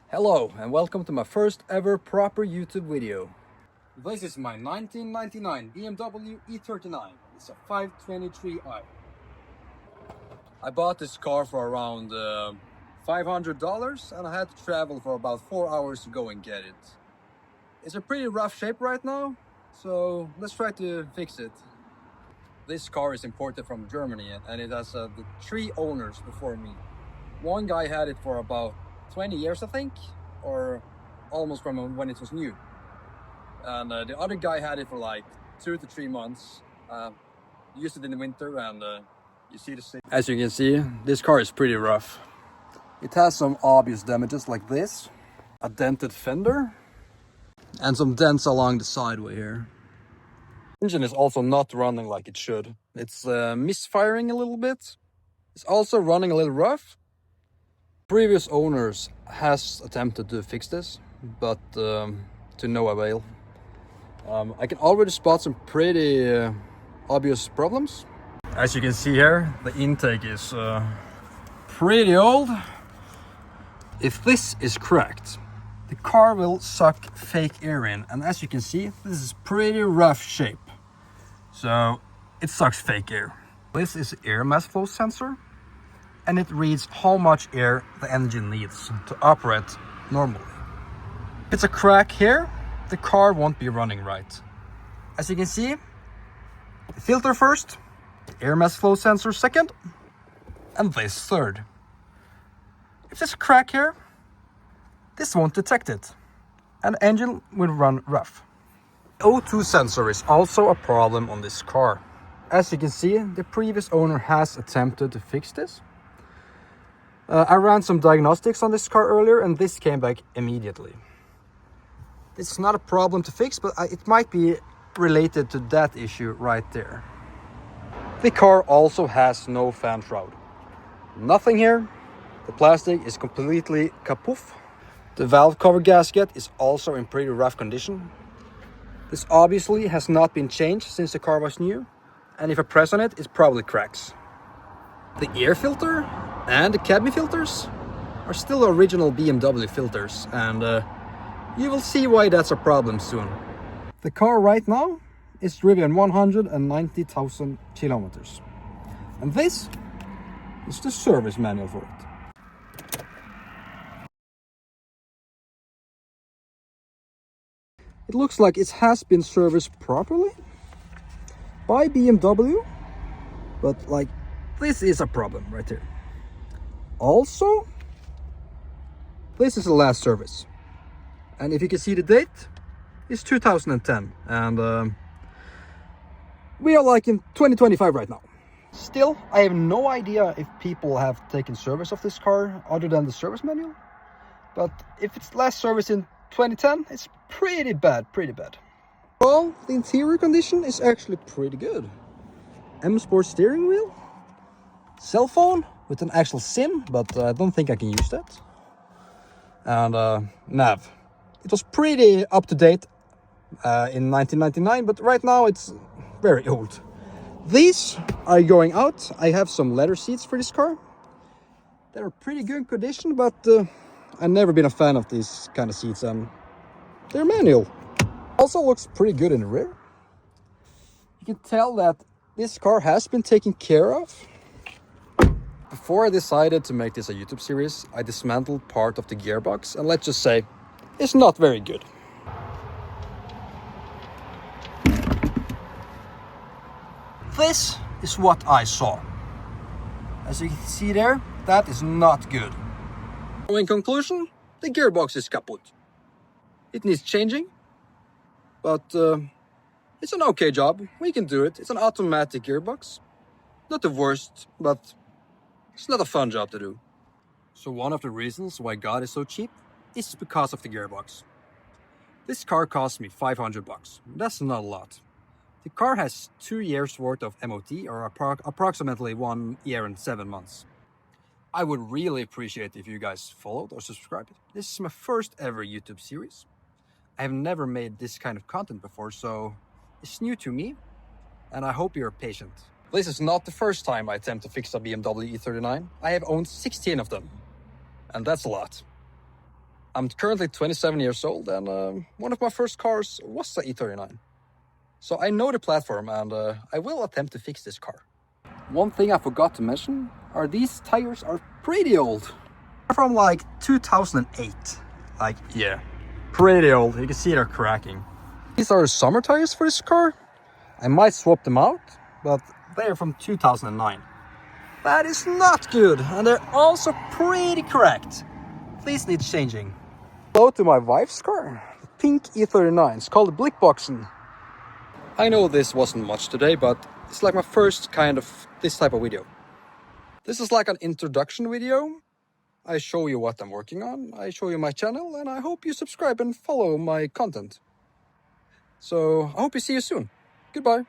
Hello and welcome to my first ever proper YouTube video. This is my 1999 BMW E39. It's a 523i. I bought this car for around $500 and I had to travel for about 4 hours to go and get it. It's a pretty rough shape right now, so let's try to fix it. This car is imported from Germany and it has the 3 owners before me. One guy had it for about 20 years, I think, or almost from when it was new. And the other guy had it for like 2 to 3 months. Used it in the winter and you see the same. As you can see, this car is pretty rough. It has some obvious damages like this, a dented fender, and some dents along the sideway here. The engine is also not running like it should. It's misfiring a little bit. It's also running a little rough. Previous owners has attempted to fix this, but to no avail. I can already spot some pretty obvious problems. As you can see here, the intake is pretty old. If this is cracked, the car will suck fake air in, and as you can see, this is pretty rough shape. So it sucks fake air. This is air mass flow sensor, and it reads how much air the engine needs to operate normally. If it's a crack here, the car won't be running right. As you can see, the filter first, the air mass flow sensor second, and this third. If there's a crack here, this won't detect it, and the engine will run rough. The O2 sensor is also a problem on this car. As you can see, the previous owner has attempted to fix this. I ran some diagnostics on this car earlier and this came back immediately. This is not a problem to fix, but it might be related to that issue right there. The car also has no fan shroud. Nothing here. The plastic is completely kaput. The valve cover gasket is also in pretty rough condition. This obviously has not been changed since the car was new, and if I press on it, it probably cracks. The air filter and the cabin filters are still original BMW filters, and you will see why that's a problem soon. The car right now is driven 190,000 kilometers, and this is the service manual for it. It looks like it has been serviced properly by BMW, but like this is a problem right here. Also, this is the last service, and if you can see the date, it's 2010, and we are like in 2025 right now. Still, I have no idea if people have taken service of this car other than the service manual, but if it's last service in 2010, it's pretty bad. Well, the interior condition is actually pretty good. M Sport steering wheel, cell phone with an actual SIM, but I don't think I can use that. And nav. It was pretty up to date in 1999, but right now it's very old. These are going out. I have some leather seats for this car. They're pretty good condition, but I've never been a fan of these kind of seats, and they're manual. Also looks pretty good in the rear. You can tell that this car has been taken care of. Before I decided to make this a YouTube series, I dismantled part of the gearbox, and let's just say it's not very good. This is what I saw. As you can see there, that is not good. So in conclusion, the gearbox is kaput. It needs changing, but it's an okay job. We can do it. It's an automatic gearbox. Not the worst, but it's not a fun job to do. So one of the reasons why God is so cheap is because of the gearbox. This car cost me $500. That's not a lot. The car has 2 years worth of MOT, or approximately 1 year and 7 months. I would really appreciate if you guys followed or subscribed. This is my first ever YouTube series. I have never made this kind of content before, so it's new to me, and I hope you're patient. This is not the first time I attempt to fix a BMW E39. I have owned 16 of them, and that's a lot. I'm currently 27 years old, and one of my first cars was the E39. So I know the platform, and I will attempt to fix this car. One thing I forgot to mention are these tires are pretty old. They're from like 2008. Like, yeah, pretty old. You can see they're cracking. These are summer tires for this car. I might swap them out, but they're from 2009. That is not good, and they're also pretty cracked. These need changing. Hello to my wife's car, the pink E39. It's called the Blickboxen. I know this wasn't much today, but it's like my first kind of this type of video. This is like an introduction video. I show you what I'm working on, I show you my channel, and I hope you subscribe and follow my content. So I hope you see you soon. Goodbye.